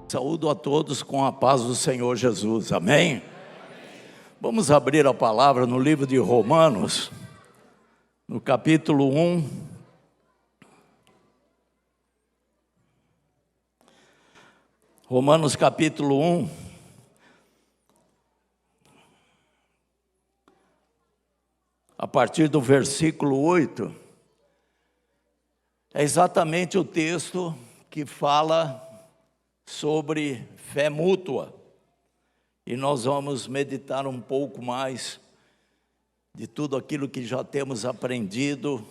Saúdo a todos com a paz do Senhor Jesus, amém? Vamos abrir a palavra no livro de Romanos, no capítulo 1. Romanos capítulo 1. A partir do versículo 8, é exatamente o texto que fala sobre fé mútua. E nós vamos meditar um pouco mais de tudo aquilo que já temos aprendido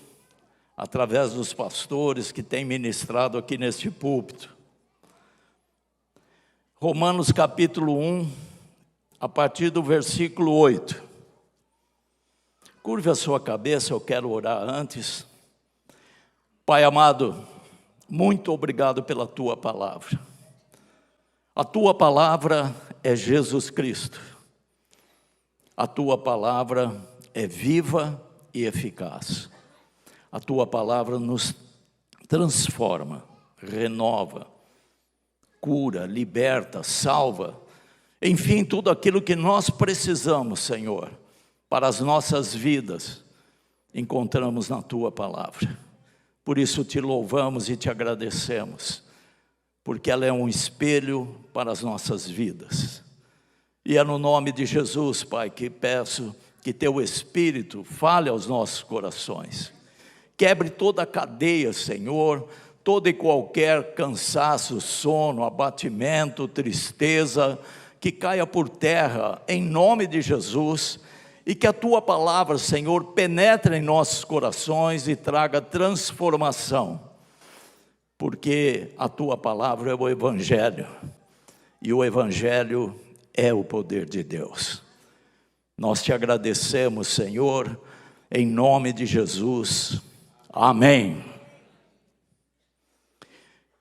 através dos pastores que têm ministrado aqui neste púlpito. Romanos capítulo 1, a partir do versículo 8. Curve a sua cabeça, eu quero orar antes. Pai amado, muito obrigado pela Tua palavra. A Tua palavra é Jesus Cristo. A Tua palavra é viva e eficaz. A Tua palavra nos transforma, renova, cura, liberta, salva. Enfim, tudo aquilo que nós precisamos, Senhor, para as nossas vidas, encontramos na Tua palavra. Por isso te louvamos e te agradecemos, porque ela é um espelho para as nossas vidas. E é no nome de Jesus, Pai, que peço que Teu Espírito fale aos nossos corações. Quebre toda a cadeia, Senhor, todo e qualquer cansaço, sono, abatimento, tristeza, que caia por terra, em nome de Jesus, e que a Tua palavra, Senhor, penetre em nossos corações e traga transformação. Porque a Tua palavra é o Evangelho, e o Evangelho é o poder de Deus. Nós te agradecemos, Senhor, em nome de Jesus. Amém.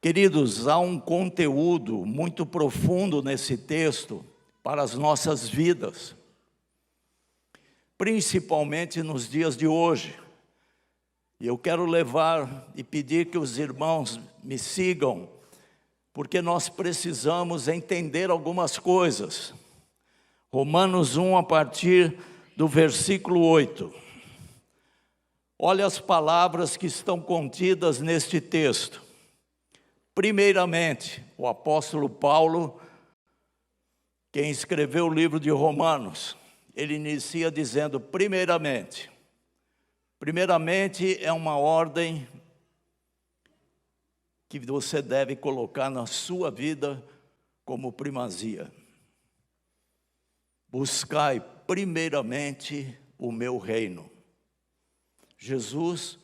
Queridos, há um conteúdo muito profundo nesse texto para as nossas vidas, principalmente nos dias de hoje. E eu quero levar e pedir que os irmãos me sigam, porque nós precisamos entender algumas coisas. Romanos 1, a partir do versículo 8. Olha as palavras que estão contidas neste texto. Primeiramente, o apóstolo Paulo, quem escreveu o livro de Romanos, ele inicia dizendo, primeiramente é uma ordem que você deve colocar na sua vida como primazia. Buscai primeiramente o meu reino. Jesus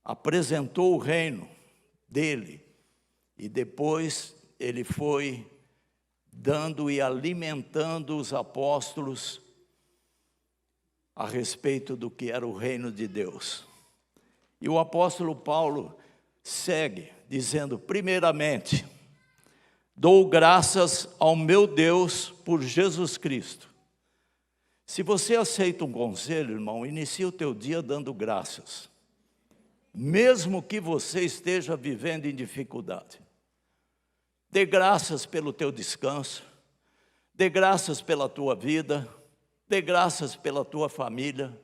apresentou o reino dele e depois ele foi dando e alimentando os apóstolos a respeito do que era o reino de Deus. E o apóstolo Paulo segue dizendo, primeiramente, dou graças ao meu Deus por Jesus Cristo. Se você aceita um conselho, irmão, inicie o teu dia dando graças. Mesmo que você esteja vivendo em dificuldade. Dê graças pelo teu descanso, dê graças pela tua vida, dê graças pela tua família,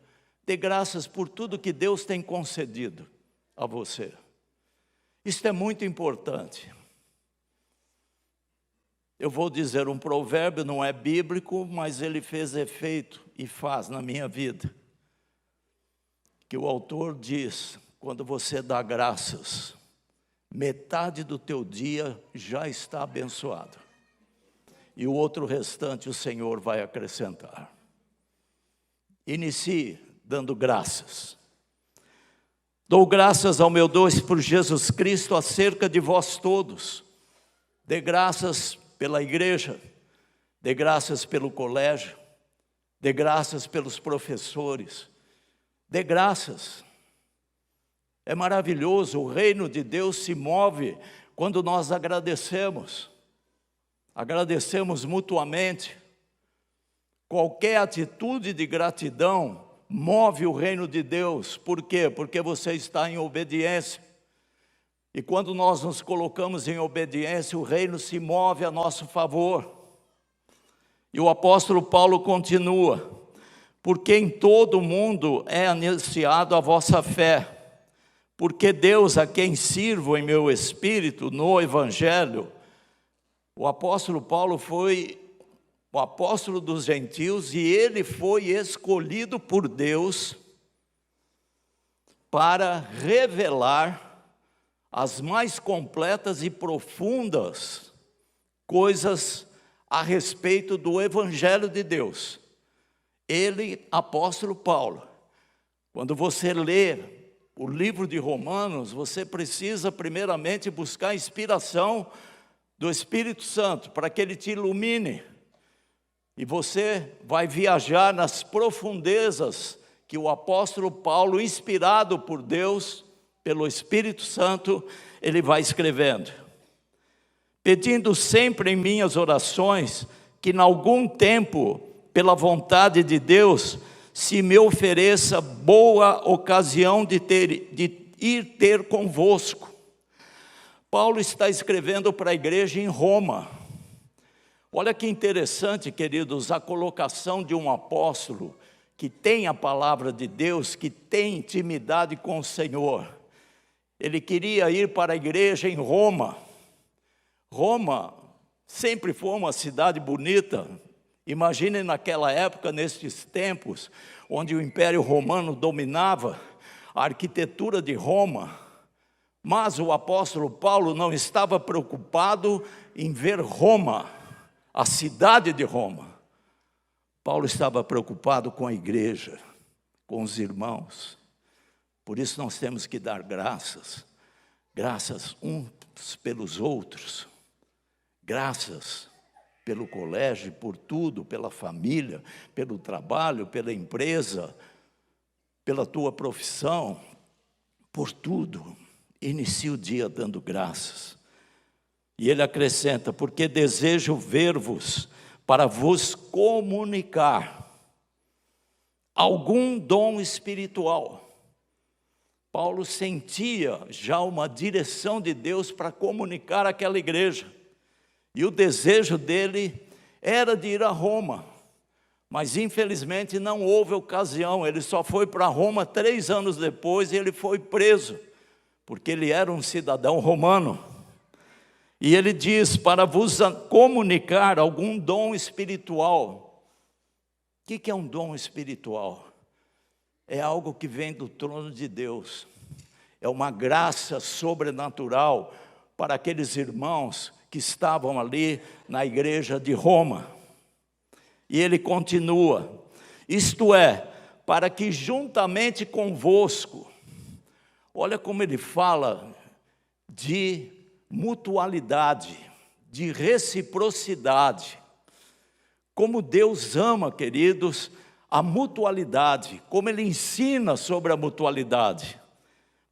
dê graças por tudo que Deus tem concedido a você. Isto é muito importante. Eu vou dizer um provérbio, não é bíblico, mas ele fez efeito e faz na minha vida. Que o autor diz, quando você dá graças, metade do teu dia já está abençoado. E o outro restante o Senhor vai acrescentar. Inicie dando graças. Dou graças ao meu Deus por Jesus Cristo acerca de vós todos. Dê graças pela igreja, dê graças pelo colégio, dê graças pelos professores, dê graças. É maravilhoso, o reino de Deus se move quando nós agradecemos mutuamente. Qualquer atitude de gratidão move o reino de Deus. Por quê? Porque você está em obediência. E quando nós nos colocamos em obediência, o reino se move a nosso favor. E o apóstolo Paulo continua: porque em todo o mundo é anunciado a vossa fé, porque Deus, a quem sirvo em meu espírito no evangelho. O apóstolo Paulo foi o apóstolo dos gentios, e ele foi escolhido por Deus para revelar as mais completas e profundas coisas a respeito do evangelho de Deus. Ele, apóstolo Paulo. Quando você lê o livro de Romanos, você precisa primeiramente buscar inspiração do Espírito Santo, para que ele te ilumine. E você vai viajar nas profundezas que o apóstolo Paulo, inspirado por Deus, pelo Espírito Santo, ele vai escrevendo. Pedindo sempre em minhas orações, que em algum tempo, pela vontade de Deus, se me ofereça boa ocasião de ir ter convosco. Paulo está escrevendo para a igreja em Roma. Olha que interessante, queridos, a colocação de um apóstolo que tem a palavra de Deus, que tem intimidade com o Senhor. Ele queria ir para a igreja em Roma. Roma sempre foi uma cidade bonita. Imaginem naquela época, nestes tempos, onde o Império Romano dominava a arquitetura de Roma. Mas o apóstolo Paulo não estava preocupado em ver Roma, a cidade de Roma. Paulo estava preocupado com a igreja, com os irmãos. Por isso nós temos que dar graças uns pelos outros, graças pelo colégio, por tudo, pela família, pelo trabalho, pela empresa, pela tua profissão, por tudo. Inicie o dia dando graças. E ele acrescenta: porque desejo ver-vos para vos comunicar algum dom espiritual. Paulo sentia já uma direção de Deus para comunicar àquela igreja. E o desejo dele era de ir a Roma. Mas infelizmente não houve ocasião. Ele só foi para Roma 3 anos depois e ele foi preso, porque ele era um cidadão romano. E ele diz: para vos comunicar algum dom espiritual. O que é um dom espiritual? É algo que vem do trono de Deus. É uma graça sobrenatural para aqueles irmãos que estavam ali na igreja de Roma. E ele continua: isto é, para que juntamente convosco. Olha como ele fala de mutualidade, de reciprocidade. Como Deus ama, queridos, a mutualidade, como Ele ensina sobre a mutualidade.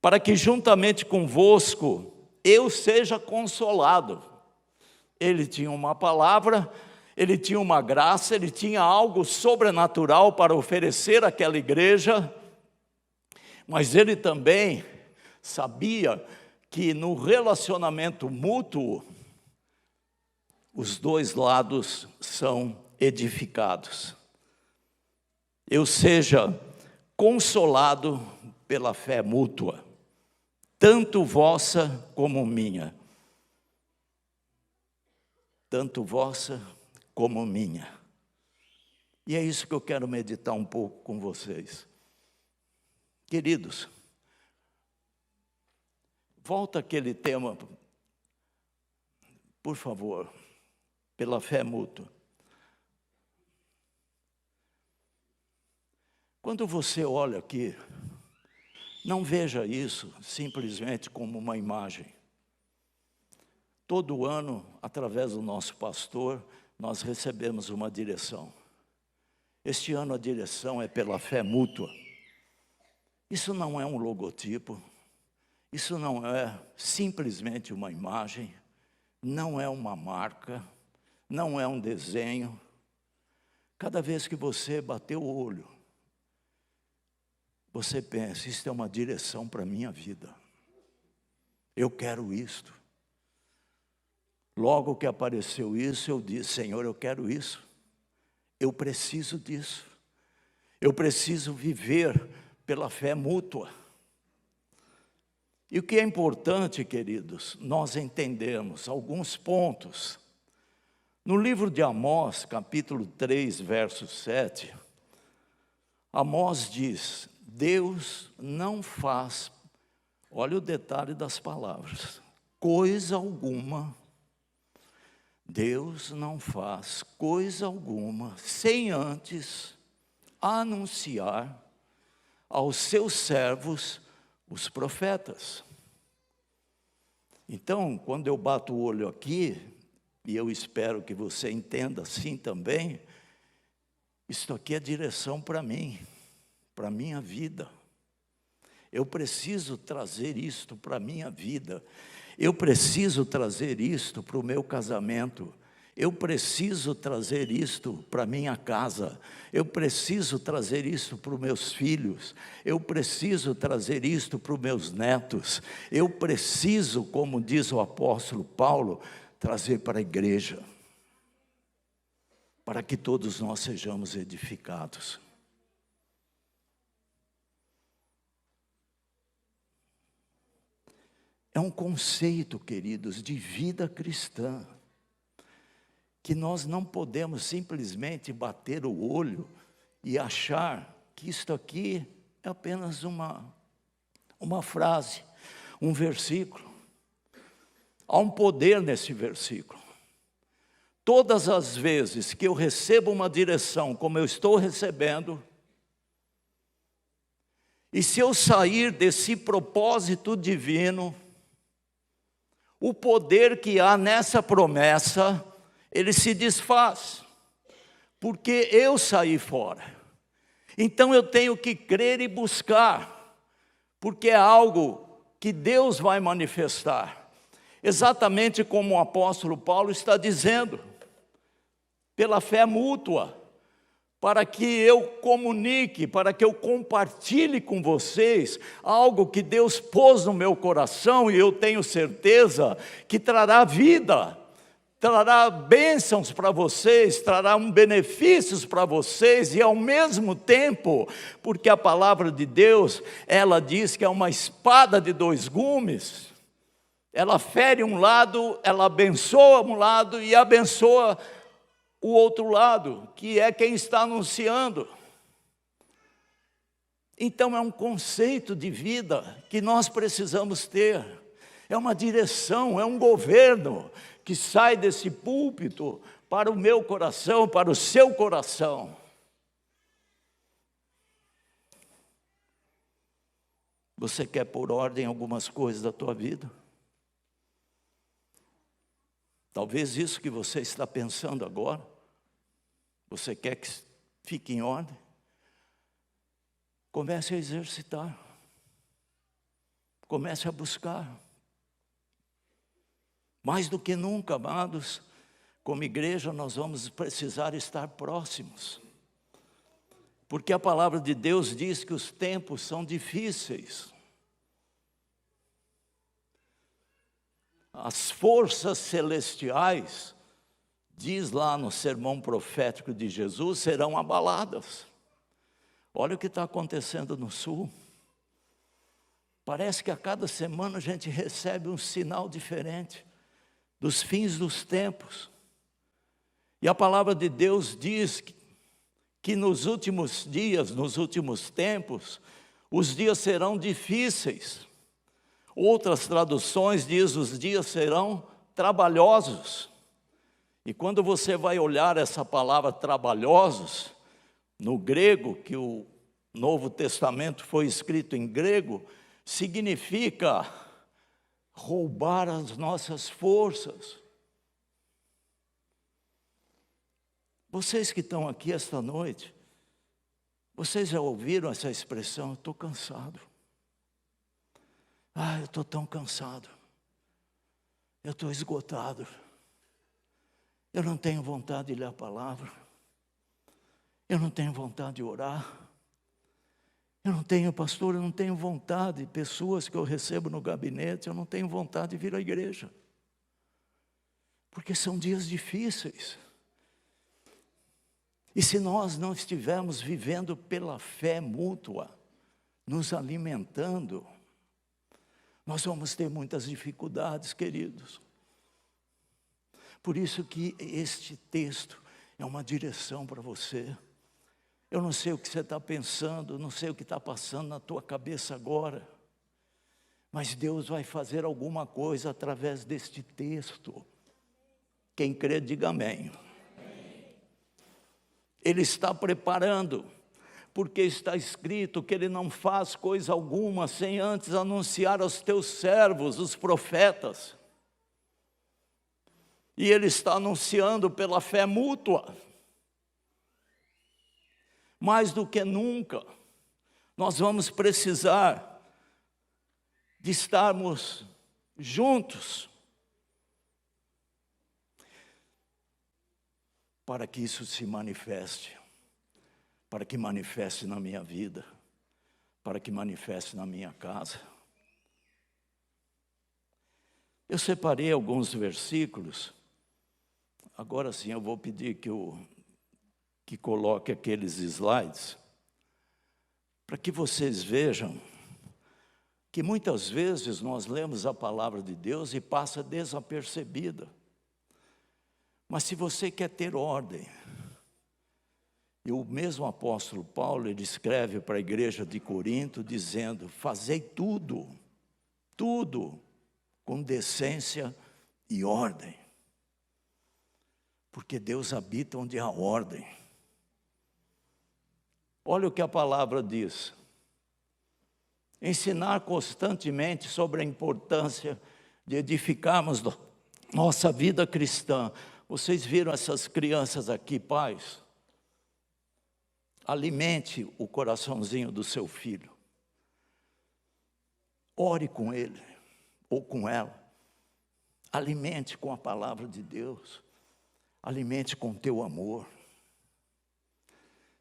Para que juntamente convosco eu seja consolado. Ele tinha uma palavra, ele tinha uma graça, ele tinha algo sobrenatural para oferecer àquela igreja, mas ele também sabia que no relacionamento mútuo, os dois lados são edificados. Eu seja consolado pela fé mútua, tanto vossa como minha. Tanto vossa como minha. E é isso que eu quero meditar um pouco com vocês. Queridos, volta aquele tema, por favor, pela fé mútua. Quando você olha aqui, não veja isso simplesmente como uma imagem. Todo ano, através do nosso pastor, nós recebemos uma direção. Este ano a direção é pela fé mútua. Isso não é um logotipo. Isso não é simplesmente uma imagem, não é uma marca, não é um desenho. Cada vez que você bater o olho, você pensa: isso é uma direção para a minha vida. Eu quero isto. Logo que apareceu isso, eu disse: Senhor, eu quero isso. Eu preciso disso. Eu preciso viver pela fé mútua. E o que é importante, queridos, nós entendemos alguns pontos. No livro de Amós, capítulo 3, verso 7, Amós diz: Deus não faz, olha o detalhe das palavras, coisa alguma, Deus não faz coisa alguma sem antes anunciar aos seus servos, os profetas. Então, quando eu bato o olho aqui, e eu espero que você entenda assim também, isto aqui é direção para mim, para a minha vida. Eu preciso trazer isto para a minha vida. Eu preciso trazer isto para o meu casamento. Eu preciso trazer isto para a minha casa. Eu preciso trazer isto para os meus filhos. Eu preciso trazer isto para os meus netos. Eu preciso, como diz o apóstolo Paulo, trazer para a igreja, para que todos nós sejamos edificados. É um conceito, queridos, de vida cristã, que nós não podemos simplesmente bater o olho e achar que isto aqui é apenas uma frase, um versículo. Há um poder nesse versículo. Todas as vezes que eu recebo uma direção como eu estou recebendo, e se eu sair desse propósito divino, o poder que há nessa promessa, ele se desfaz, porque eu saí fora. Então eu tenho que crer e buscar, porque é algo que Deus vai manifestar. Exatamente como o apóstolo Paulo está dizendo, pela fé mútua, para que eu comunique, para que eu compartilhe com vocês algo que Deus pôs no meu coração, e eu tenho certeza que trará vida, trará bênçãos para vocês, trará benefícios para vocês, e ao mesmo tempo, porque a palavra de Deus, ela diz que é uma espada de dois gumes. Ela fere um lado, ela abençoa um lado e abençoa o outro lado, que é quem está anunciando. Então é um conceito de vida que nós precisamos ter. É uma direção, é um governo que sai desse púlpito para o meu coração, para o seu coração. Você quer pôr ordem em algumas coisas da tua vida? Talvez isso que você está pensando agora, você quer que fique em ordem? Comece a exercitar. Comece a buscar. Mais do que nunca, amados, como igreja nós vamos precisar estar próximos. Porque a palavra de Deus diz que os tempos são difíceis. As forças celestiais, diz lá no sermão profético de Jesus, serão abaladas. Olha o que está acontecendo no sul. Parece que a cada semana a gente recebe um sinal diferente dos fins dos tempos. E a palavra de Deus diz que nos últimos dias, nos últimos tempos, os dias serão difíceis. Outras traduções diz os dias serão trabalhosos. E quando você vai olhar essa palavra trabalhosos, no grego, que o Novo Testamento foi escrito em grego, significa roubar as nossas forças. Vocês que estão aqui esta noite, vocês já ouviram essa expressão? Eu estou cansado. Eu estou tão cansado. Eu estou esgotado. Eu não tenho vontade de ler a palavra. Eu não tenho vontade de orar. Eu não tenho, pastor, eu não tenho vontade. Pessoas que eu recebo no gabinete, eu não tenho vontade de vir à igreja. Porque são dias difíceis. E se nós não estivermos vivendo pela fé mútua, nos alimentando, nós vamos ter muitas dificuldades, queridos. Por isso que este texto é uma direção para você. Eu não sei o que você está pensando, não sei o que está passando na tua cabeça agora, mas Deus vai fazer alguma coisa através deste texto. Quem crê, diga amém. Ele está preparando, porque está escrito que Ele não faz coisa alguma sem antes anunciar aos teus servos, os profetas. E Ele está anunciando pela fé mútua. Mais do que nunca, nós vamos precisar de estarmos juntos para que isso se manifeste, para que manifeste na minha vida, para que manifeste na minha casa. Eu separei alguns versículos, agora sim eu vou pedir que coloque aqueles slides, para que vocês vejam que muitas vezes nós lemos a palavra de Deus e passa desapercebida. Mas se você quer ter ordem, e o mesmo apóstolo Paulo, ele escreve para a igreja de Corinto, dizendo, fazei tudo com decência e ordem. Porque Deus habita onde há ordem. Olha o que a palavra diz. Ensinar constantemente sobre a importância de edificarmos nossa vida cristã. Vocês viram essas crianças aqui, pais? Alimente o coraçãozinho do seu filho. Ore com ele ou com ela. Alimente com a palavra de Deus. Alimente com o teu amor.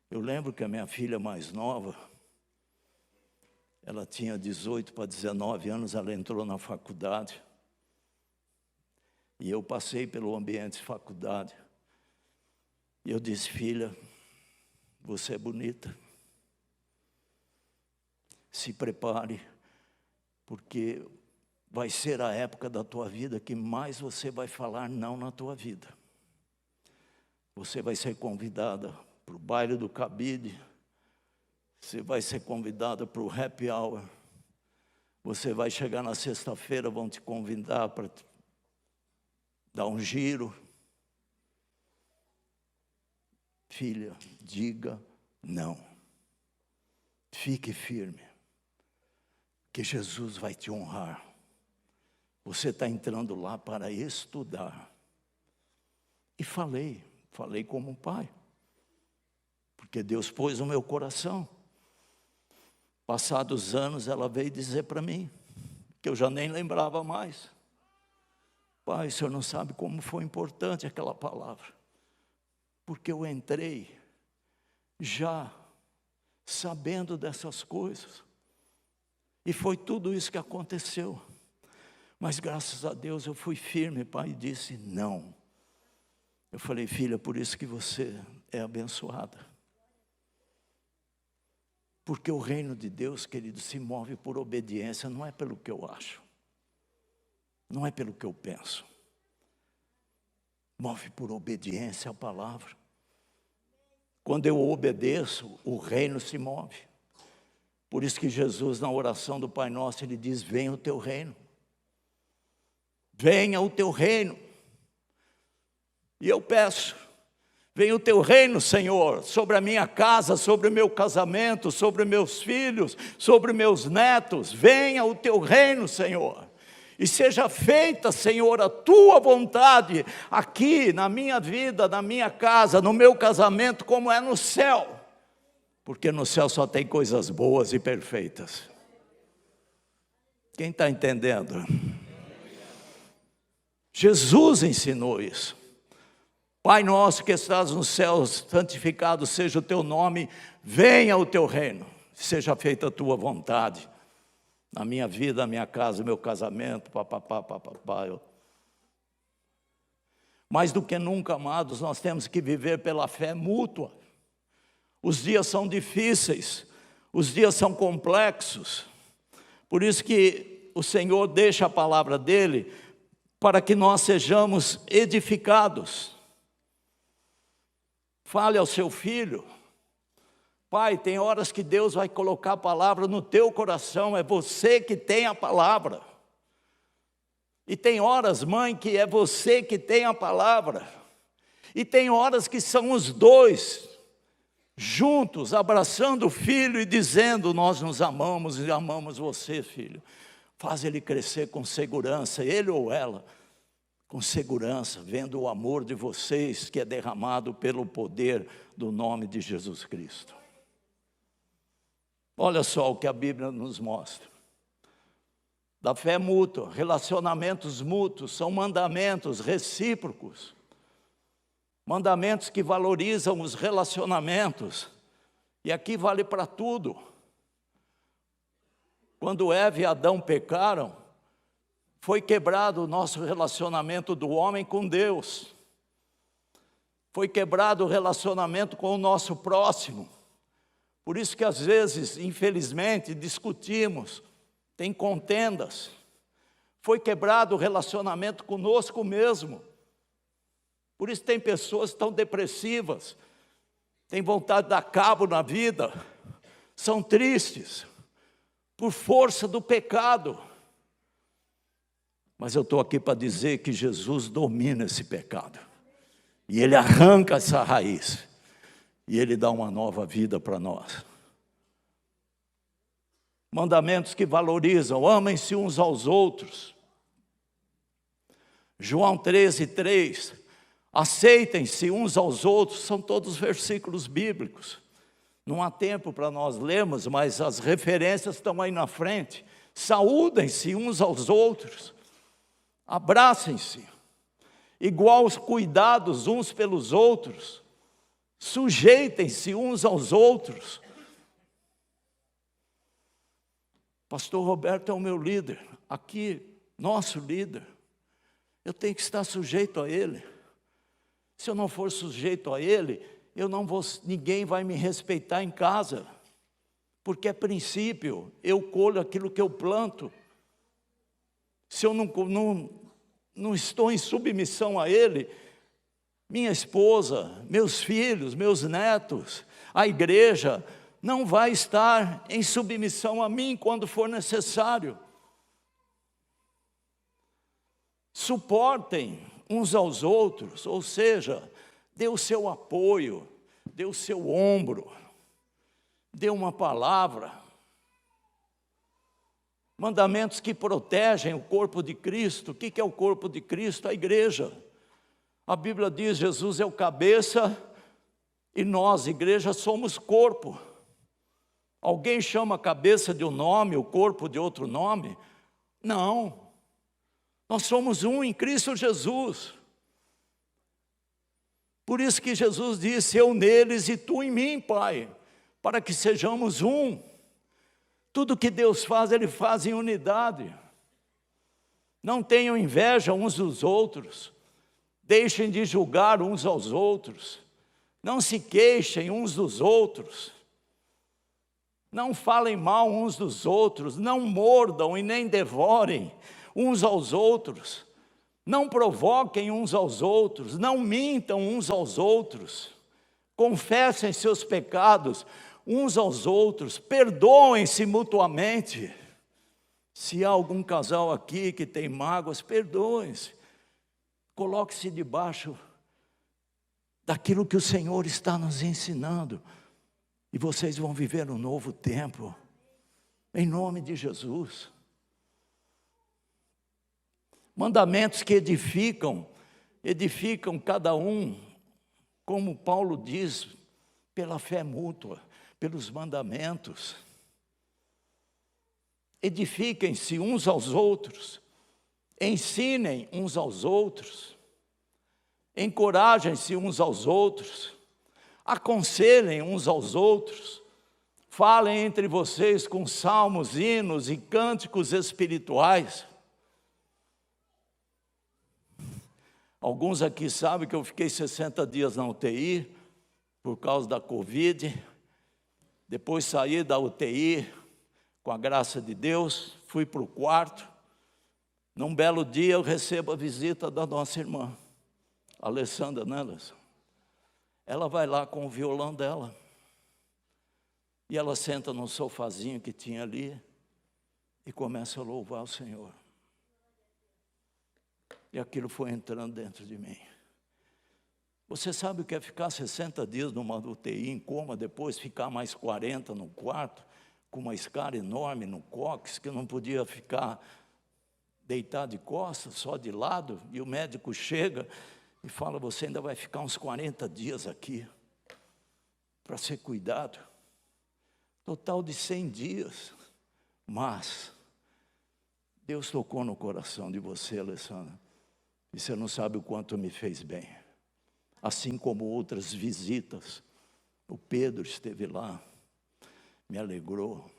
Eu lembro que a minha filha mais nova, ela tinha 18 para 19 anos, ela entrou na faculdade. E eu passei pelo ambiente de faculdade. E eu disse, filha, você é bonita. Se prepare, porque vai ser a época da tua vida que mais você vai falar não na tua vida. Você vai ser convidada para o baile do cabide. Você vai ser convidada para o happy hour. Você vai chegar na sexta-feira, vão te convidar para dar um giro. Filha, diga não. Fique firme, que Jesus vai te honrar. Você está entrando lá para estudar. E falei como pai, porque Deus pôs no meu coração. Passados anos, ela veio dizer para mim, que eu já nem lembrava mais. Pai, o senhor não sabe como foi importante aquela palavra. Porque eu entrei já sabendo dessas coisas. E foi tudo isso que aconteceu. Mas graças a Deus eu fui firme, pai, e disse não. Eu falei, filha, por isso que você é abençoada. Porque o reino de Deus, querido, se move por obediência, não é pelo que eu acho. Não é pelo que eu penso. Move por obediência à palavra. Quando eu obedeço, o reino se move. Por isso que Jesus, na oração do Pai Nosso, ele diz, venha o teu reino. Venha o teu reino. E eu peço, venha o teu reino, Senhor, sobre a minha casa, sobre o meu casamento, sobre meus filhos, sobre meus netos. Venha o teu reino, Senhor. E seja feita, Senhor, a tua vontade aqui na minha vida, na minha casa, no meu casamento, como é no céu. Porque no céu só tem coisas boas e perfeitas. Quem está entendendo? Jesus ensinou isso. Pai nosso que estás nos céus, santificado seja o teu nome, venha o teu reino. seja feita a tua vontade, na minha vida, na minha casa, no meu casamento, papapá, papapá. Mais do que nunca, amados, nós temos que viver pela fé mútua. Os dias são difíceis, os dias são complexos, por isso que o Senhor deixa a palavra dEle, para que nós sejamos edificados. Fale ao seu filho: pai, tem horas que Deus vai colocar a palavra no teu coração, é você que tem a palavra. E tem horas, mãe, que é você que tem a palavra. E tem horas que são os dois juntos, abraçando o filho e dizendo: nós nos amamos e amamos você, filho. Faz ele crescer com segurança, ele ou ela, com segurança, vendo o amor de vocês que é derramado pelo poder do nome de Jesus Cristo. Olha só o que a Bíblia nos mostra. Da fé mútua, relacionamentos mútuos, são mandamentos recíprocos. Mandamentos que valorizam os relacionamentos. E aqui vale para tudo. Quando Eva e Adão pecaram, foi quebrado o nosso relacionamento do homem com Deus. Foi quebrado o relacionamento com o nosso próximo. Por isso que às vezes, infelizmente, discutimos, tem contendas. Foi quebrado o relacionamento conosco mesmo. Por isso tem pessoas tão depressivas, têm vontade de dar cabo na vida, são tristes, por força do pecado. Mas eu estou aqui para dizer que Jesus domina esse pecado. E Ele arranca essa raiz. E Ele dá uma nova vida para nós. Mandamentos que valorizam: amem-se uns aos outros. João 13:3, aceitem-se uns aos outros, são todos versículos bíblicos. Não há tempo para nós lermos, mas as referências estão aí na frente. Saúdem-se uns aos outros, abracem-se, iguais cuidados uns pelos outros, sujeitem-se uns aos outros. Pastor Roberto é o meu líder, aqui, nosso líder. Eu tenho que estar sujeito a ele. Se eu não for sujeito a ele, ninguém vai me respeitar em casa. Porque é princípio, eu colho aquilo que eu planto. Se eu não estou em submissão a ele, minha esposa, meus filhos, meus netos, a igreja não vai estar em submissão a mim quando for necessário. Suportem uns aos outros, ou seja, dê o seu apoio, dê o seu ombro, dê uma palavra. Mandamentos que protegem o corpo de Cristo. O que é o corpo de Cristo? A igreja. A Bíblia diz: Jesus é o cabeça e nós, igreja, somos corpo. Alguém chama a cabeça de um nome, o corpo de outro nome? Não. Nós somos um em Cristo Jesus. Por isso que Jesus disse: eu neles e tu em mim, Pai, para que sejamos um. Tudo que Deus faz, Ele faz em unidade. Não tenham inveja uns dos outros. Deixem de julgar uns aos outros. Não se queixem uns dos outros. Não falem mal uns dos outros. Não mordam e nem devorem uns aos outros. Não provoquem uns aos outros. Não mintam uns aos outros. Confessem seus pecados uns aos outros, perdoem-se mutuamente. Se há algum casal aqui que tem mágoas, perdoem-se. Coloque-se debaixo daquilo que o Senhor está nos ensinando, e vocês vão viver um novo tempo, em nome de Jesus. Mandamentos que edificam cada um, como Paulo diz, pela fé mútua, pelos mandamentos. Edifiquem-se uns aos outros, ensinem uns aos outros, encorajem-se uns aos outros, aconselhem uns aos outros, falem entre vocês com salmos, hinos e cânticos espirituais. Alguns aqui sabem que eu fiquei 60 dias na UTI, por causa da Covid. Depois saí da UTI, com a graça de Deus, fui para o quarto. Num belo dia eu recebo a visita da nossa irmã, Alessandra, né, Alessandra? Ela vai lá com o violão dela. E ela senta num sofazinho que tinha ali e começa a louvar o Senhor. E aquilo foi entrando dentro de mim. Você sabe o que é ficar 60 dias numa UTI em coma, depois ficar mais 40 no quarto, com uma escara enorme no cóccix, que eu não podia ficar deitado de costas, só de lado, e o médico chega e fala, você ainda vai ficar uns 40 dias aqui, para ser cuidado. Total de 100 dias, mas Deus tocou no coração de você, Alessandra, e você não sabe o quanto me fez bem. Assim como outras visitas, o Pedro esteve lá, me alegrou,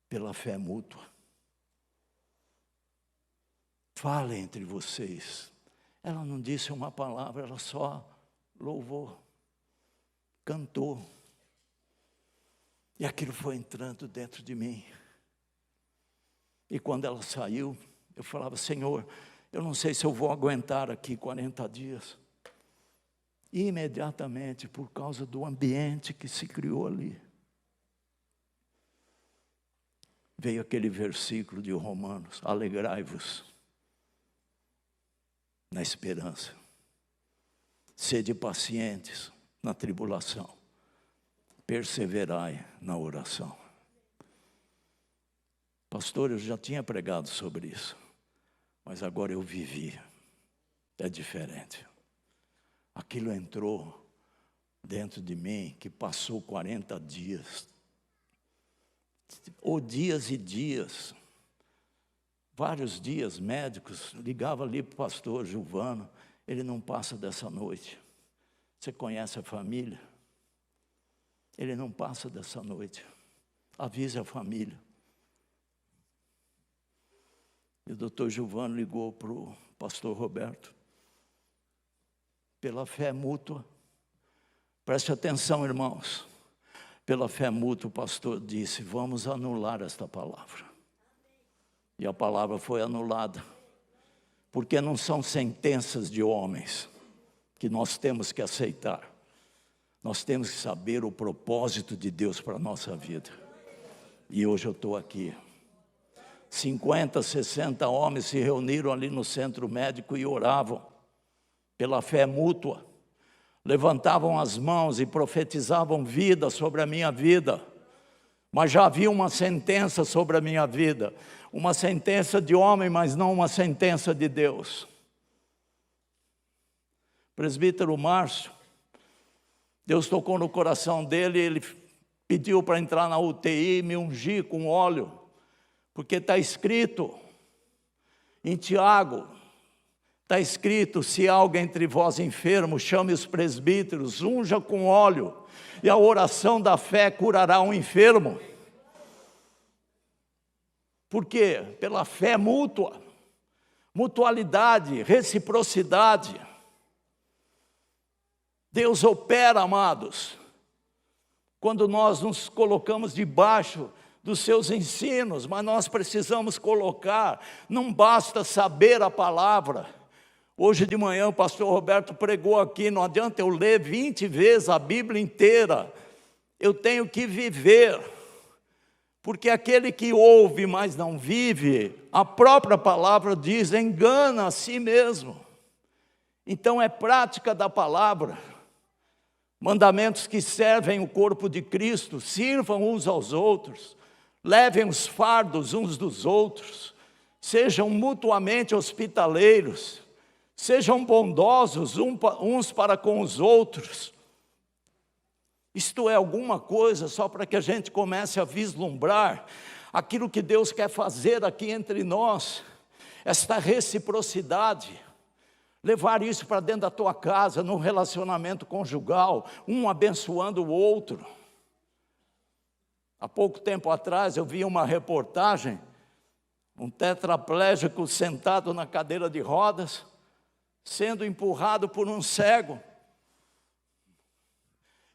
pela fé mútua. Fale entre vocês. Ela não disse uma palavra, ela só louvou, cantou. E aquilo foi entrando dentro de mim. E quando ela saiu, eu falava, Senhor, eu não sei se eu vou aguentar aqui 40 dias. E imediatamente, por causa do ambiente que se criou ali, veio aquele versículo de Romanos, alegrai-vos na esperança, sede pacientes na tribulação, perseverai na oração. Pastor, eu já tinha pregado sobre isso, mas agora eu vivi, é diferente. Aquilo entrou dentro de mim, que passou 40 dias, ou dias e dias, vários dias, médicos, ligava ali para o pastor Gilvano, ele não passa dessa noite. Você conhece a família? Ele não passa dessa noite. Avise a família. E o doutor Gilvano ligou para o pastor Roberto. Pela fé mútua, preste atenção, irmãos. Pela fé mútua, o pastor disse, vamos anular esta palavra. E a palavra foi anulada. Porque não são sentenças de homens que nós temos que aceitar. Nós temos que saber o propósito de Deus para a nossa vida. E hoje eu estou aqui. 50, 60 homens se reuniram ali no centro médico e oravam. Pela fé mútua. Levantavam as mãos e profetizavam vida sobre a minha vida. Mas já havia uma sentença sobre a minha vida. Uma sentença de homem, mas não uma sentença de Deus. Presbítero Márcio, Deus tocou no coração dele, ele pediu para entrar na UTI e me ungir com óleo. Porque está escrito em Tiago, está escrito, se há alguém entre vós enfermo, chame os presbíteros, unja com óleo, e a oração da fé curará um enfermo. Por quê? Pela fé mútua, mutualidade, reciprocidade. Deus opera, amados, quando nós nos colocamos debaixo dos seus ensinos, mas nós precisamos colocar, não basta saber a palavra. Hoje de manhã o pastor Roberto pregou aqui, não adianta eu ler 20 vezes a Bíblia inteira, eu tenho que viver, porque aquele que ouve, mas não vive, a própria palavra diz, engana a si mesmo. Então é prática da palavra, mandamentos que servem o corpo de Cristo, sirvam uns aos outros, levem os fardos uns dos outros, sejam mutuamente hospitaleiros, sejam bondosos uns para com os outros. Isto é alguma coisa só para que a gente comece a vislumbrar aquilo que Deus quer fazer aqui entre nós, esta reciprocidade. levar isso para dentro da tua casa, num relacionamento conjugal, um abençoando o outro. Há pouco tempo atrás eu vi uma reportagem, um tetraplégico sentado na cadeira de rodas, sendo empurrado por um cego.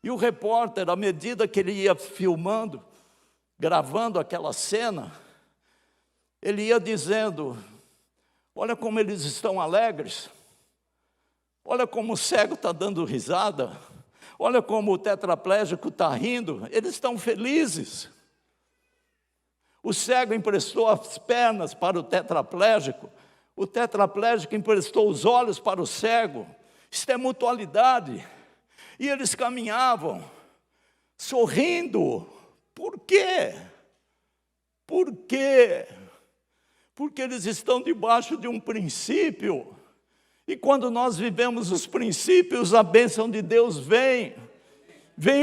E o repórter, à medida que ele ia filmando, gravando aquela cena, ele ia dizendo: olha como eles estão alegres, olha como o cego está dando risada, olha como o tetraplégico está rindo, eles estão felizes. O cego emprestou as pernas para o tetraplégico emprestou os olhos para o cego. Isto é mutualidade. E eles caminhavam, sorrindo. Por quê? Por quê? Porque eles estão debaixo de um princípio. E quando nós vivemos os princípios, a bênção de Deus vem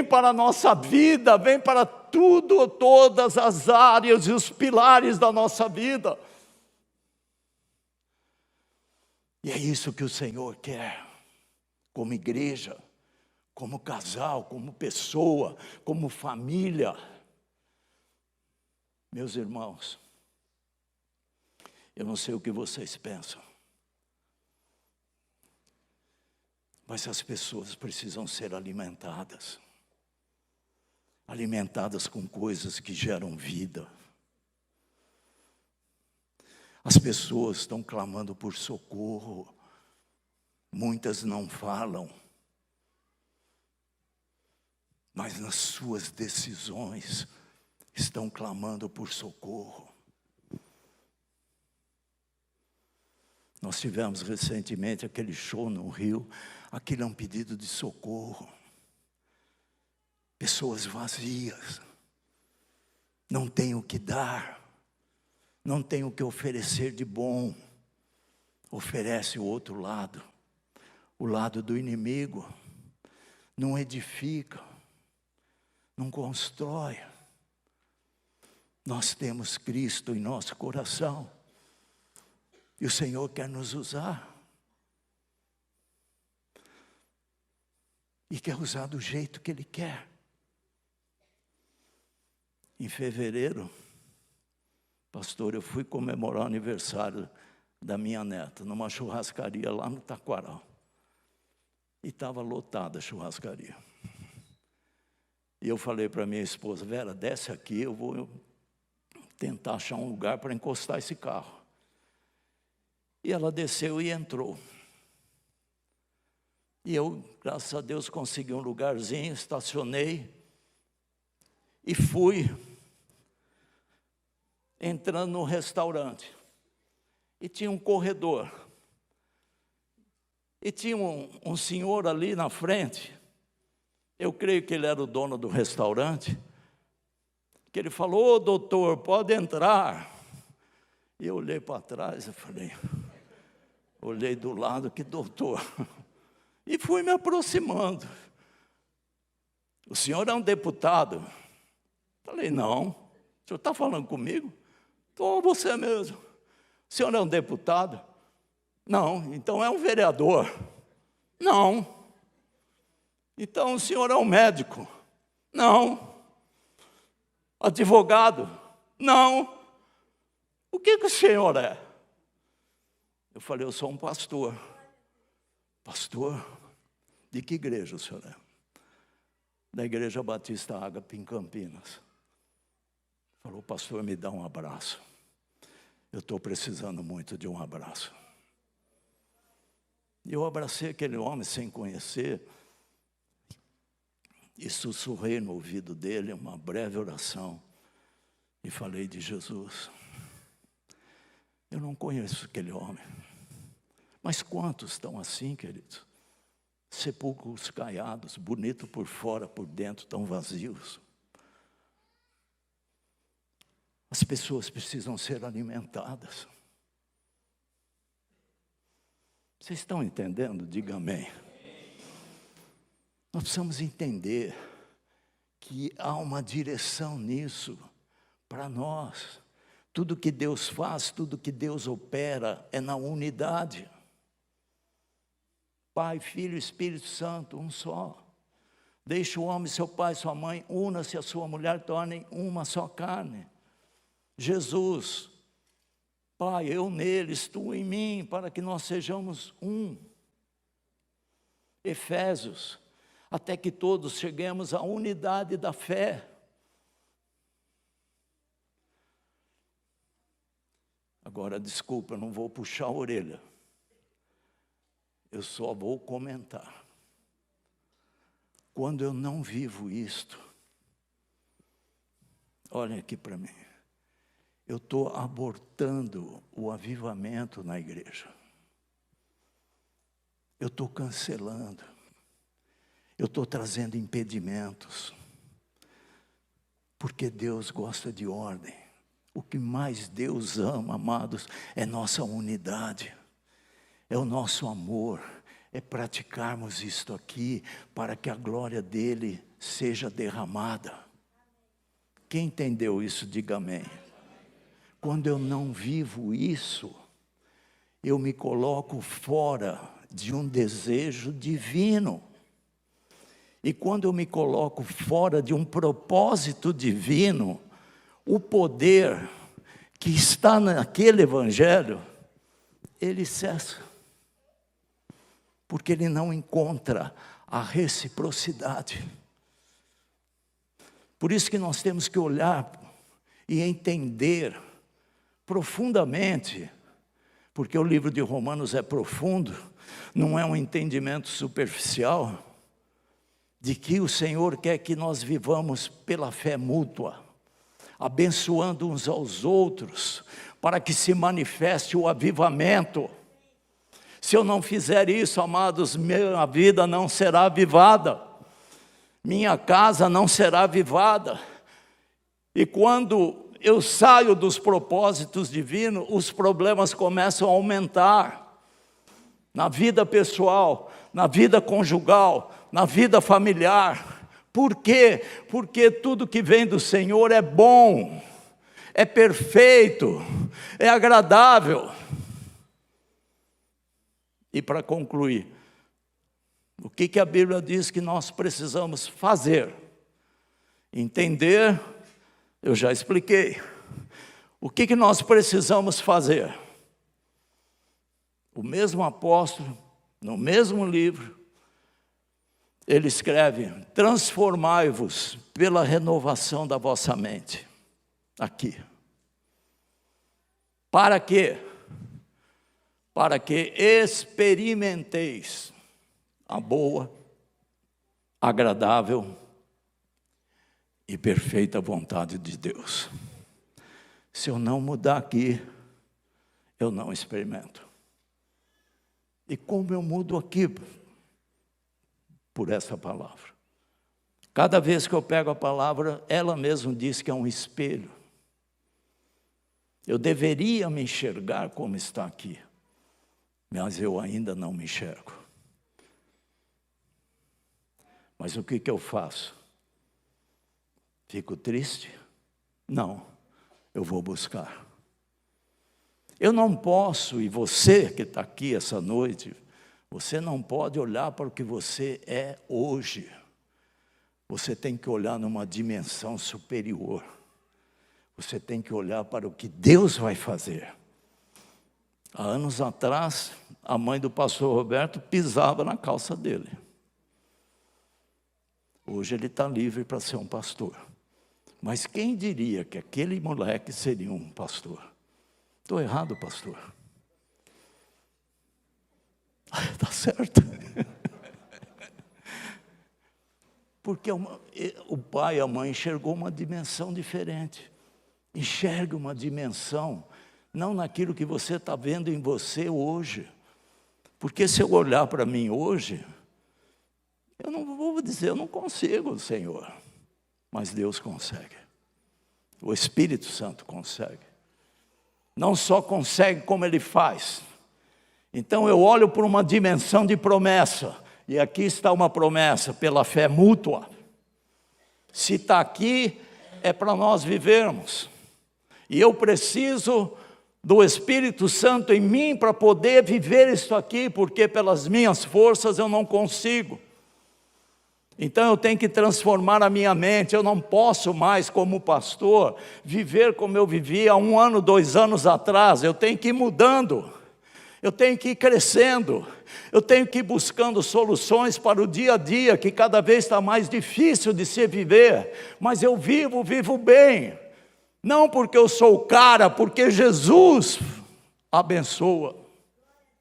para a nossa vida, vem para tudo, todas as áreas e os pilares da nossa vida. E é isso que o Senhor quer, como igreja, como casal, como pessoa, como família. Meus irmãos, eu não sei o que vocês pensam, mas as pessoas precisam ser alimentadas. Alimentadas com coisas que geram vida. As pessoas estão clamando por socorro. Muitas não falam, mas nas suas decisões estão clamando por socorro. Nós tivemos recentemente aquele show no Rio, aquilo é um pedido de socorro. Pessoas vazias, não têm o que dar, não têm o que oferecer de bom. Oferece o outro lado, o lado do inimigo. Não edifica, não constrói. Nós temos Cristo em nosso coração. E o Senhor quer nos usar. E quer usar do jeito que Ele quer. Em fevereiro, pastor, eu fui comemorar o aniversário da minha neta, numa churrascaria lá no Taquaral. E estava lotada a churrascaria. E eu falei para minha esposa: Vera, desce aqui, eu vou tentar achar um lugar para encostar esse carro. E ela desceu e entrou. E eu, graças a Deus, consegui um lugarzinho, estacionei e fui entrando no restaurante. E tinha um corredor. E tinha um senhor ali na frente, eu creio que ele era o dono do restaurante, que ele falou: ô doutor, pode entrar. E eu olhei para trás, eu falei, olhei do lado, que doutor. E fui me aproximando. O senhor é um deputado? Falei, não. O senhor está falando comigo? Estou, você mesmo. O senhor é um deputado? Não. Então é um vereador? Não. Então o senhor é um médico? Não. Advogado? Não. O que o senhor é? Eu falei, eu sou um pastor. Pastor? De que igreja o senhor é? Da Igreja Batista Ágape, em Campinas. Falou, pastor, me dá um abraço. Eu estou precisando muito de um abraço. E eu abracei aquele homem sem conhecer e sussurrei no ouvido dele uma breve oração e falei de Jesus. Eu não conheço aquele homem, mas quantos estão assim, queridos? Sepulcros caiados, bonito por fora, por dentro, tão vazios. As pessoas precisam ser alimentadas. Vocês estão entendendo? Diga amém. Nós precisamos entender que há uma direção nisso para nós. Tudo que Deus faz, tudo que Deus opera é na unidade. Pai, Filho e Espírito Santo, um só. Deixe o homem, seu pai, sua mãe, una-se a sua mulher, tornem uma só carne. Jesus, Pai, eu neles, tu em mim, para que nós sejamos um. Efésios, até que todos cheguemos à unidade da fé. Agora, desculpa, eu não vou puxar a orelha. Eu só vou comentar. Quando eu não vivo isto, olhem aqui para mim, eu estou abortando o avivamento na igreja. Eu estou cancelando. Eu estou trazendo impedimentos. Porque Deus gosta de ordem. O que mais Deus ama, amados, é nossa unidade. É o nosso amor. É praticarmos isto aqui para que a glória dele seja derramada. Quem entendeu isso, diga amém. Quando eu não vivo isso, eu me coloco fora de um desejo divino. E quando eu me coloco fora de um propósito divino, o poder que está naquele evangelho, ele cessa. Porque ele não encontra a reciprocidade. Por isso que nós temos que olhar e entender profundamente, porque o livro de Romanos é profundo, não é um entendimento superficial, de que o Senhor quer que nós vivamos pela fé mútua, abençoando uns aos outros, para que se manifeste o avivamento. Se eu não fizer isso, amados, minha vida não será avivada, minha casa não será avivada. E quando eu saio dos propósitos divinos, os problemas começam a aumentar, na vida pessoal, na vida conjugal, na vida familiar. Por quê? Porque tudo que vem do Senhor é bom, é perfeito, é agradável. E para concluir, o que a Bíblia diz que nós precisamos fazer? Entender, eu já expliquei. O que nós precisamos fazer? O mesmo apóstolo, no mesmo livro, ele escreve: transformai-vos pela renovação da vossa mente. Aqui. Para quê? Para que experimenteis a boa, agradável e perfeita vontade de Deus. Se eu não mudar aqui, eu não experimento. E como eu mudo aqui? Por essa palavra. Cada vez que eu pego a palavra, ela mesma diz que é um espelho. Eu deveria me enxergar como está aqui, mas eu ainda não me enxergo. Mas o que eu faço? Fico triste? Não, eu vou buscar. Eu não posso, e você que está aqui essa noite, você não pode olhar para o que você é hoje. Você tem que olhar numa dimensão superior. Você tem que olhar para o que Deus vai fazer. Há anos atrás, a mãe do pastor Roberto pisava na calça dele. Hoje ele está livre para ser um pastor. Mas quem diria que aquele moleque seria um pastor? Estou errado, pastor? Está certo. Porque o pai e a mãe enxergou uma dimensão diferente. Enxergue uma dimensão, não naquilo que você está vendo em você hoje. Porque se eu olhar para mim hoje, eu não vou dizer, eu não consigo, Senhor. Mas Deus consegue. O Espírito Santo consegue. Não só consegue, como Ele faz. Então eu olho por uma dimensão de promessa. E aqui está uma promessa, pela fé mútua. Se está aqui, é para nós vivermos. E eu preciso do Espírito Santo em mim para poder viver isso aqui, porque pelas minhas forças eu não consigo. Então eu tenho que transformar a minha mente. Eu não posso mais, como pastor, viver como eu vivia 1 ano, 2 anos atrás. Eu tenho que ir mudando, eu tenho que ir crescendo, eu tenho que ir buscando soluções para o dia a dia, que cada vez está mais difícil de se viver. Mas eu vivo bem, não porque eu sou o cara, porque Jesus abençoa,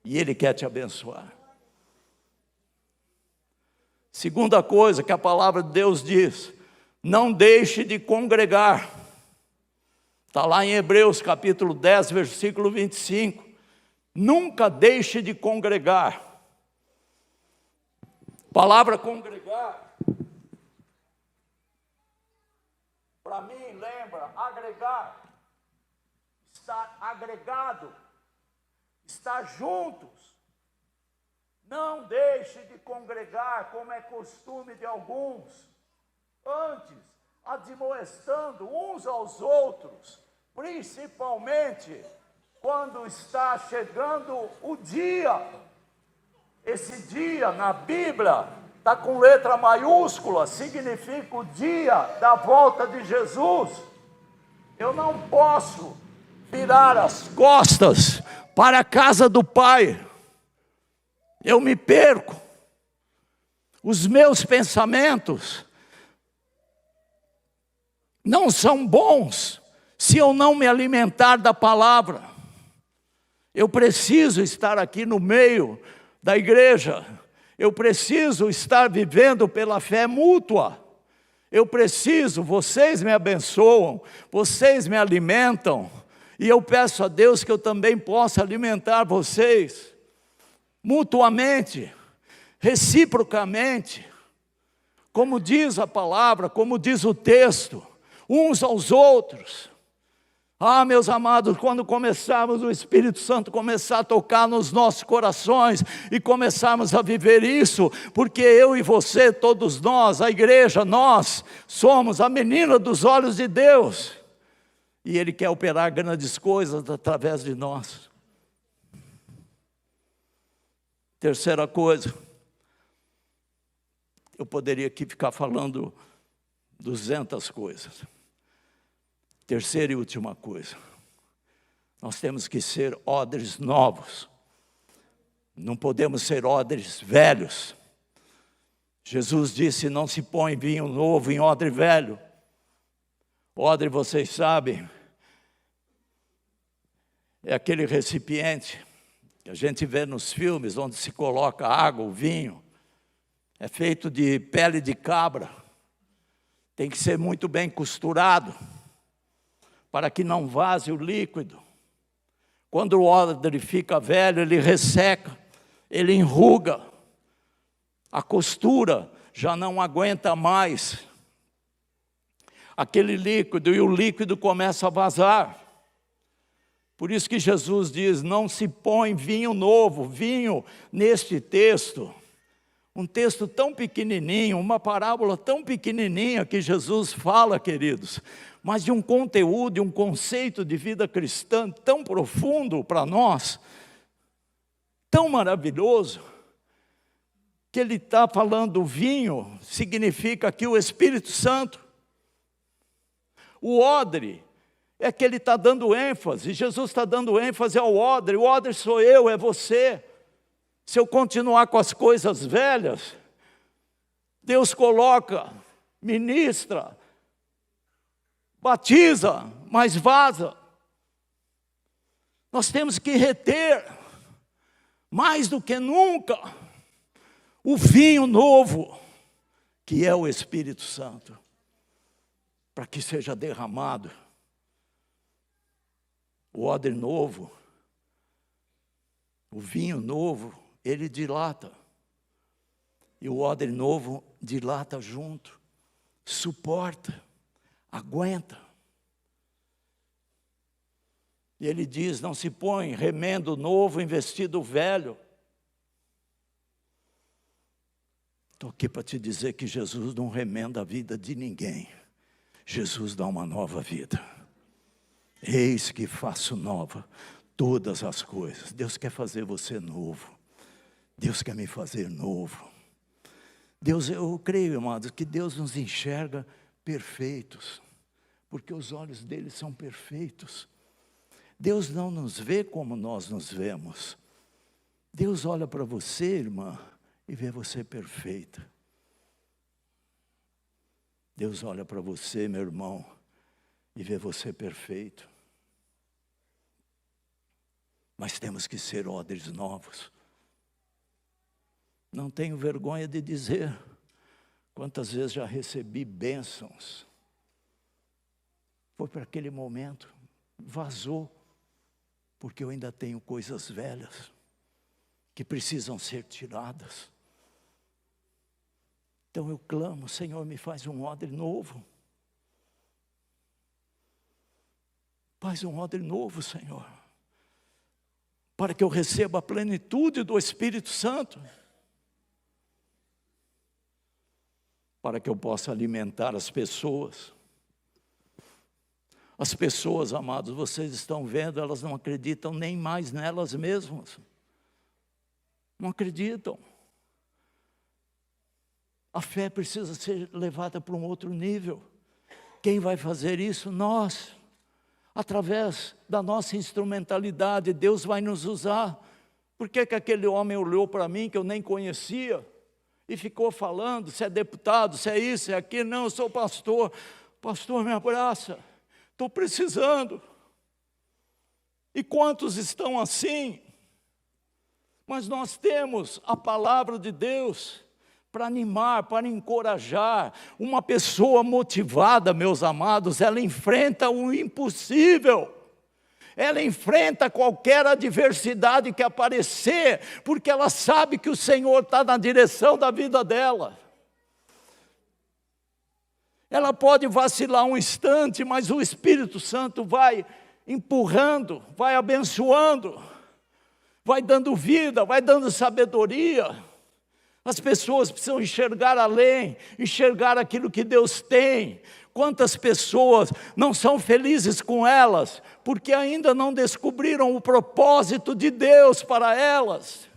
e Ele quer te abençoar. Segunda coisa que a palavra de Deus diz: não deixe de congregar. Está lá em Hebreus capítulo 10, versículo 25. Nunca deixe de congregar. Palavra congregar, para mim lembra agregar, estar agregado, estar juntos. Não deixe de congregar, como é costume de alguns, antes admoestando uns aos outros, principalmente quando está chegando o dia. Esse dia na Bíblia está com letra maiúscula, significa o dia da volta de Jesus. Eu não posso virar as costas para a casa do Pai. Eu me perco. Os meus pensamentos não são bons se eu não me alimentar da palavra. Eu preciso estar aqui no meio da igreja. Eu preciso estar vivendo pela fé mútua. Eu preciso, vocês me abençoam, vocês me alimentam, e eu peço a Deus que eu também possa alimentar vocês, mutuamente, reciprocamente, como diz a palavra, como diz o texto, uns aos outros. Ah, meus amados, quando começarmos o Espírito Santo começar a tocar nos nossos corações e começarmos a viver isso, porque eu e você, todos nós, a igreja, nós somos a menina dos olhos de Deus, e Ele quer operar grandes coisas através de nós. Terceira coisa, eu poderia aqui ficar falando 200 coisas. Terceira e última coisa, nós temos que ser odres novos, não podemos ser odres velhos. Jesus disse: não se põe vinho novo em odre velho. Odre, vocês sabem, é aquele recipiente que a gente vê nos filmes, onde se coloca água, o vinho. É feito de pele de cabra, tem que ser muito bem costurado, para que não vaze o líquido. Quando o odre fica velho, ele resseca, ele enruga, a costura já não aguenta mais aquele líquido, e o líquido começa a vazar. Por isso que Jesus diz: não se põe vinho novo. Vinho, neste texto, um texto tão pequenininho, uma parábola tão pequenininha que Jesus fala, queridos, mas de um conteúdo, de um conceito de vida cristã tão profundo para nós, tão maravilhoso, que ele está falando. O vinho significa aqui o Espírito Santo. O odre é que ele está dando ênfase, Jesus está dando ênfase ao odre. O odre sou eu, é você. Se eu continuar com as coisas velhas, Deus coloca, ministra, batiza, mas vaza. Nós temos que reter, mais do que nunca, o vinho novo, que é o Espírito Santo, para que seja derramado. O odre novo, o vinho novo, ele dilata. E o odre novo dilata junto, suporta, aguenta. E ele diz: não se põe remendo novo em vestido velho. Estou aqui para te dizer que Jesus não remenda a vida de ninguém. Jesus dá uma nova vida. Eis que faço nova todas as coisas. Deus quer fazer você novo. Deus quer me fazer novo. Deus, eu creio, amados, que Deus nos enxerga perfeitos, porque os olhos dele são perfeitos. Deus não nos vê como nós nos vemos. Deus olha para você, irmã, e vê você perfeita. Deus olha para você, meu irmão, e vê você perfeito. Mas temos que ser odres novos. Não tenho vergonha de dizer quantas vezes já recebi bênçãos. Foi para aquele momento, vazou, porque eu ainda tenho coisas velhas que precisam ser tiradas. Então eu clamo, Senhor, me faz um odre novo. Faz um odre novo, Senhor, para que eu receba a plenitude do Espírito Santo, para que eu possa alimentar as pessoas. As pessoas, amados, vocês estão vendo, elas não acreditam nem mais nelas mesmas. Não acreditam. A fé precisa ser levada para um outro nível. Quem vai fazer isso? Nós. Através da nossa instrumentalidade, Deus vai nos usar. Por que aquele homem olhou para mim, que eu nem conhecia, e ficou falando, se é deputado, se é isso, se é aquilo? Não, eu sou pastor. Pastor, me abraça. Estou precisando. E quantos estão assim? Mas nós temos a palavra de Deus para animar, para encorajar. Uma pessoa motivada, meus amados, ela enfrenta o impossível. Ela enfrenta qualquer adversidade que aparecer, porque ela sabe que o Senhor está na direção da vida dela. Ela pode vacilar um instante, mas o Espírito Santo vai empurrando, vai abençoando, vai dando vida, vai dando sabedoria. As pessoas precisam enxergar além, enxergar aquilo que Deus tem. Quantas pessoas não são felizes com elas, porque ainda não descobriram o propósito de Deus para elas.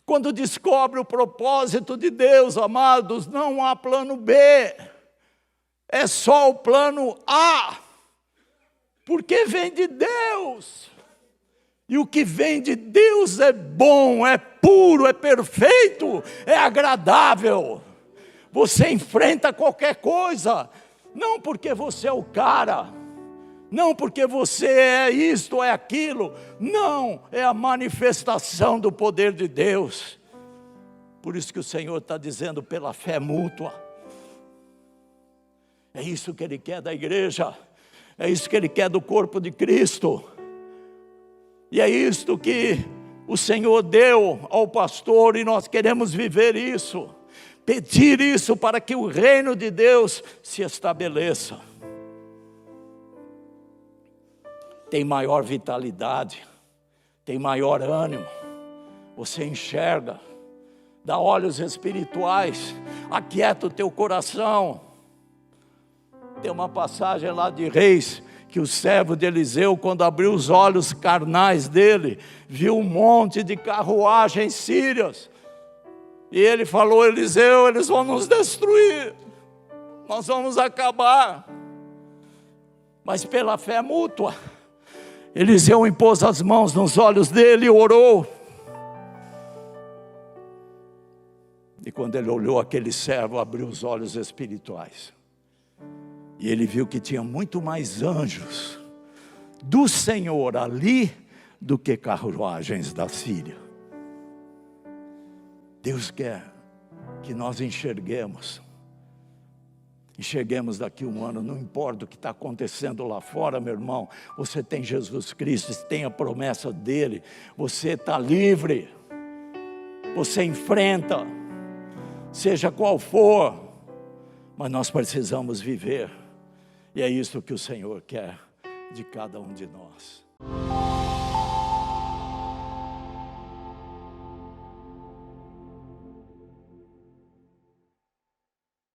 Quando descobre o propósito de Deus, amados, não há plano B. É só o plano A, porque vem de Deus. E o que vem de Deus é bom, é puro, é perfeito, é agradável. Você enfrenta qualquer coisa, não porque você é o cara, não porque você é isto ou é aquilo, não, é a manifestação do poder de Deus. Por isso que o Senhor está dizendo, pela fé mútua. É isso que Ele quer da igreja, é isso que Ele quer do corpo de Cristo. E é isto que o Senhor deu ao pastor, e nós queremos viver isso, pedir isso para que o reino de Deus se estabeleça. Tem maior vitalidade, tem maior ânimo, você enxerga, dá olhos espirituais, aquieta o teu coração. Tem uma passagem lá de Reis, que o servo de Eliseu, quando abriu os olhos carnais dele, viu um monte de carruagens sírias. E ele falou, Eliseu, eles vão nos destruir, nós vamos acabar. Mas pela fé mútua, Eliseu impôs as mãos nos olhos dele e orou. E quando ele olhou, aquele servo abriu os olhos espirituais. E ele viu que tinha muito mais anjos do Senhor ali do que carruagens da Síria. Deus quer que nós enxerguemos daqui um ano, não importa o que está acontecendo lá fora, meu irmão, você tem Jesus Cristo, você tem a promessa dEle, você está livre, você enfrenta, seja qual for, mas nós precisamos viver. E é isso que o Senhor quer de cada um de nós.